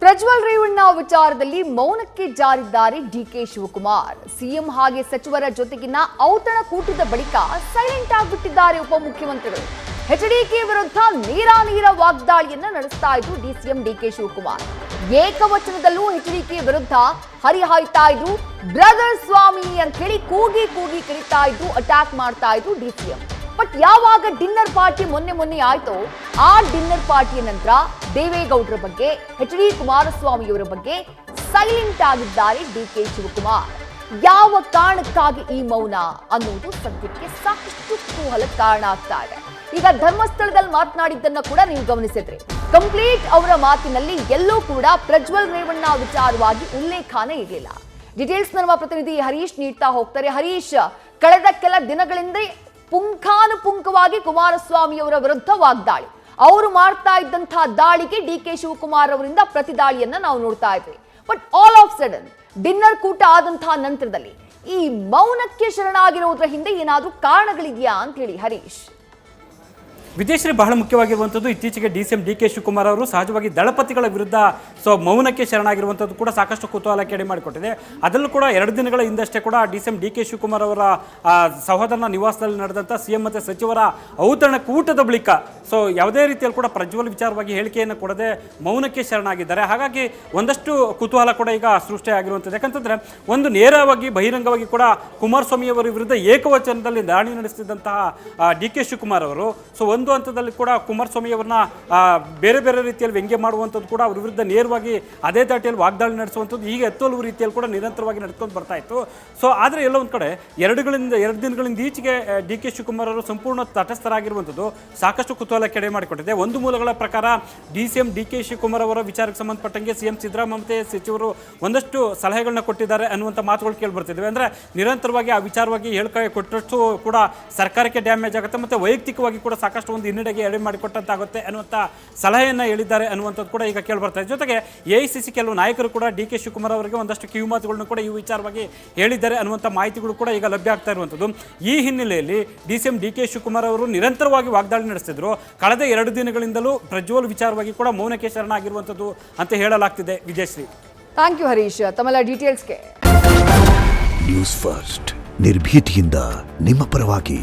ಪ್ರಜ್ವಲ್ ರೇವಣ್ಣ ವಿಚಾರದಲ್ಲಿ ಮೌನಕ್ಕೆ ಜಾರಿದ್ದಾರೆ DK Shivakumar. CM ಹಾಗೆ ಸಚಿವರ ಜೊತೆಗಿನ ಔತಣಕೂಟದ ಬಳಿಕ ಸೈಲೆಂಟ್ ಆಗಿಬಿಟ್ಟಿದ್ದಾರೆ ಉಪಮುಖ್ಯಮಂತ್ರಿಗಳು. ಎಚ್ಡಿಕೆ ವಿರುದ್ಧ ನೇರ ವಾಗ್ದಾಳಿಯನ್ನ ನಡೆಸ್ತಾ ಇದ್ರು ಡಿಸಿಎಂ ಡಿಕೆ ಶಿವಕುಮಾರ್. ಏಕವಚನದಲ್ಲೂ ಎಚ್ಡಿಕೆ ವಿರುದ್ಧ ಹರಿಹಾಯ್ತಾ ಇದ್ರು. ಬ್ರದರ್ ಸ್ವಾಮಿ ಅಂತ ಹೇಳಿ ಕೂಗಿ ಕರೀತಾ ಇದ್ರು, ಅಟ್ಯಾಕ್ ಮಾಡ್ತಾ ಇದ್ರು ಡಿಸಿಎಂ. ಬಟ್ ಯಾವಾಗ ಡಿನ್ನರ್ ಪಾರ್ಟಿ ಮೊನ್ನೆ ಆಯ್ತೋ ಆ ಡಿನ್ನರ್ ಪಾರ್ಟಿಯ ನಂತರ ದೇವೇಗೌಡರ ಬಗ್ಗೆ, ಎಚ್.ಡಿ. ಕುಮಾರಸ್ವಾಮಿಯವರ ಬಗ್ಗೆ ಸೈಲೆಂಟ್ ಆಗಿದ್ದಾರೆ ಡಿಕೆ ಶಿವಕುಮಾರ್. ಯಾವ ಕಾರಣಕ್ಕಾಗಿ ಈ ಮೌನ ಅನ್ನೋದು ಸದ್ಯಕ್ಕೆ ಸಾಕಷ್ಟು ಕುತೂಹಲಕ್ಕೆ ಕಾರಣ ಆಗ್ತಾ ಇದೆ. ಈಗ ಧರ್ಮಸ್ಥಳದಲ್ಲಿ ಮಾತನಾಡಿದ್ದನ್ನ ಕೂಡ ನೀವು ಗಮನಿಸಿದ್ರಿ. ಕಂಪ್ಲೀಟ್ ಅವರ ಮಾತಿನಲ್ಲಿ ಎಲ್ಲೂ ಕೂಡ ಪ್ರಜ್ವಲ್ ರೇವಣ್ಣ ವಿಚಾರವಾಗಿ ಉಲ್ಲೇಖನೇ ಇರಲಿಲ್ಲ. ಡೀಟೇಲ್ಸ್ ನಮ್ಮ ಪ್ರತಿನಿಧಿ ಹರೀಶ್ ನೀಡ್ತಾ ಹೋಗ್ತಾರೆ. ಹರೀಶ್, ಕಳೆದ ಕೆಲ ದಿನಗಳಿಂದ ಪುಂಖಾನುಪುಂಖವಾಗಿ ಕುಮಾರಸ್ವಾಮಿಯವರ ವಿರುದ್ಧ ವಾಗ್ದಾಳಿ, ಅವರು ಮಾಡ್ತಾ ಇದ್ದಂತಹ ದಾಳಿಗೆ ಡಿಕೆ ಶಿವಕುಮಾರ್ ಅವರಿಂದ ಪ್ರತಿದಾಳಿಯನ್ನ ನಾವು ನೋಡ್ತಾ ಇದ್ವಿ. But all of sudden dinner ಕೂಟ ಆದಂತಹ ನಂತರದಲ್ಲಿ ಈ ಮೌನಕ್ಕೆ ಶರಣಾಗಿರುವುದರ ಹಿಂದೆ ಏನಾದ್ರೂ ಕಾರಣಗಳಿದೆಯಾ ಅಂತ ಹೇಳಿ ಹರೀಶ್. ವಿದೇಶಿ ಬಹಳ ಮುಖ್ಯವಾಗಿರುವಂಥದ್ದು ಇತ್ತೀಚೆಗೆ ಡಿಸಿಎಂ ಡಿಕೆ ಶಿವಕುಮಾರ್ ಅವರು ಸಹಜವಾಗಿ ದಳಪತಿಗಳ ವಿರುದ್ಧ ಮೌನಕ್ಕೆ ಶರಣಾಗಿರುವಂಥದ್ದು ಕೂಡ ಸಾಕಷ್ಟು ಕುತೂಹಲಕ್ಕೆ ಎಡೆ ಮಾಡಿಕೊಟ್ಟಿದೆ. ಅದರಲ್ಲೂ ಕೂಡ 2 ದಿನಗಳ ಹಿಂದಷ್ಟೇ ಕೂಡ ಡಿಸಿಎಂ ಡಿಕೆ ಶಿವಕುಮಾರ್ ಅವರ ಸಹೋದರನ ನಿವಾಸದಲ್ಲಿ ನಡೆದಂಥ ಸಿಎಂ ಮತ್ತು ಸಚಿವರ ಔತಣಕೂಟದ ಬಳಿಕ ಯಾವುದೇ ರೀತಿಯಲ್ಲಿ ಕೂಡ ಪ್ರಜ್ವಲ್ ವಿಚಾರವಾಗಿ ಹೇಳಿಕೆಯನ್ನು ಕೊಡದೆ ಮೌನಕ್ಕೆ ಶರಣಾಗಿದ್ದಾರೆ. ಹಾಗಾಗಿ ಒಂದಷ್ಟು ಕುತೂಹಲ ಕೂಡ ಈಗ ಸೃಷ್ಟಿಯಾಗಿರುವಂಥದ್ದು. ಯಾಕಂತಂದರೆ ಒಂದು ನೇರವಾಗಿ ಬಹಿರಂಗವಾಗಿ ಕೂಡ ಕುಮಾರಸ್ವಾಮಿ ಅವರ ವಿರುದ್ಧ ಏಕವಚನದಲ್ಲಿ ದಾಳಿ ನಡೆಸ್ತಿದ್ದಂತಹ ಡಿಕೆ ಶಿವಕುಮಾರ್ ಅವರು ಒಂದು ಹಂತದಲ್ಲಿ ಕೂಡ ಕುಮಾರಸ್ವಾಮಿ ಅವರನ್ನ ಬೇರೆ ರೀತಿಯಲ್ಲಿ ವ್ಯಂಗ್ಯ ಮಾಡುವಂಥದ್ದು ಕೂಡ ಅವ್ರ ವಿರುದ್ಧ ನೇರವಾಗಿ ಅದೇ ದಾಟಿಯಲ್ಲಿ ವಾಗ್ದಾಳಿ ನಡೆಸುವಂಥದ್ದು ಹೀಗೆ ಎತ್ತಲು ರೀತಿಯಲ್ಲಿ ಕೂಡ ನಿರಂತರವಾಗಿ ನಡ್ಕೊಂಡು ಬರ್ತಾ ಇತ್ತು. ಆದರೆ ಎಲ್ಲ ಒಂದು ಕಡೆ 2 ದಿನಗಳಿಂದ ಈಚೆಗೆ ಡಿಕೆ ಶಿವಕುಮಾರ್ ಅವರು ಸಂಪೂರ್ಣ ತಟಸ್ಥರಾಗಿರುವಂಥದ್ದು ಸಾಕಷ್ಟು ಕುತೂಹಲ ಕೆಡೆ ಮಾಡಿಕೊಟ್ಟಿದೆ. ಒಂದು ಮೂಲಗಳ ಪ್ರಕಾರ ಡಿಸಿಎಂ ಡಿಕೆ ಶಿವಕುಮಾರ್ ಅವರ ವಿಚಾರಕ್ಕೆ ಸಂಬಂಧಪಟ್ಟಂಗೆ ಸಿಎಂ ಸಿದ್ದರಾಮಯ್ಯ ಮತ್ತು ಸಚಿವರು ಒಂದಷ್ಟು ಸಲಹೆಗಳನ್ನ ಕೊಟ್ಟಿದ್ದಾರೆ ಅನ್ನುವಂಥ ಮಾತುಗಳು ಕೇಳಿ ಬರ್ತಿದ್ವಿ. ಅಂದರೆ ನಿರಂತರವಾಗಿ ಆ ವಿಚಾರವಾಗಿ ಹೇಳಿಕೆ ಕೊಟ್ಟಷ್ಟು ಕೂಡ ಸರ್ಕಾರಕ್ಕೆ ಡ್ಯಾಮೇಜ್ ಆಗುತ್ತೆ ಮತ್ತು ವೈಯಕ್ತಿಕವಾಗಿ ಕೂಡ ಸಾಕಷ್ಟು ಒಂದು ಹಿನ್ನಡೆಗೆ ಎಡೆ ಮಾಡಿಕೊಟ್ಟಂತಾಗುತ್ತೆ ಅನ್ನುವಂಥ ಸಲಹೆಯನ್ನು ಹೇಳಿದ್ದಾರೆ ಅನ್ನುವಂಥದ್ದು ಕೂಡ ಈಗ ಕೇಳಿ ಬರ್ತಾ ಇದೆ. ಜೊತೆಗೆ ಎಐಸಿಸಿ ಕೆಲವು ನಾಯಕರು ಕೂಡ ಡಿಕೆ ಶಿವಕುಮಾರ್ ಅವರಿಗೆ ಒಂದಷ್ಟು ಕಿವಿ ಮಾತುಗಳನ್ನು ಕೂಡ ಈ ವಿಚಾರವಾಗಿ ಹೇಳಿದ್ದಾರೆ ಅನ್ನುವಂಥ ಮಾಹಿತಿಗಳು ಕೂಡ ಈಗ ಲಭ್ಯ ಆಗ್ತಾ ಇರುವಂಥದ್ದು. ಈ ಹಿನ್ನೆಲೆಯಲ್ಲಿ ಡಿಸಿಎಂ ಡಿಕೆ ಶಿವಕುಮಾರ್ ಅವರು ನಿರಂತರವಾಗಿ ವಾಗ್ದಾಳಿ ನಡೆಸ್ತಿದ್ರು. ಕಳೆದ 2 ದಿನಗಳಿಂದಲೂ ಪ್ರಜ್ವಲ್ ವಿಚಾರವಾಗಿ ಕೂಡ ಮೌನಕ್ಕೆ ಶರಣಾಗಿರುವಂಥದ್ದು ಅಂತ ಹೇಳಲಾಗ್ತಿದೆ. ವಿಜಯಶ್ರೀ, ಥ್ಯಾಂಕ್ ಯು ಹರೀಶ್ ತಮ್ಮೆಲ್ಲ ಡೀಟೇಲ್ಸ್ಗೆ. ನ್ಯೂಸ್ ಫಸ್ಟ್ ನಿರ್ಭೀತಿಯಿಂದ ನಿಮ್ಮ ಪರವಾಗಿ.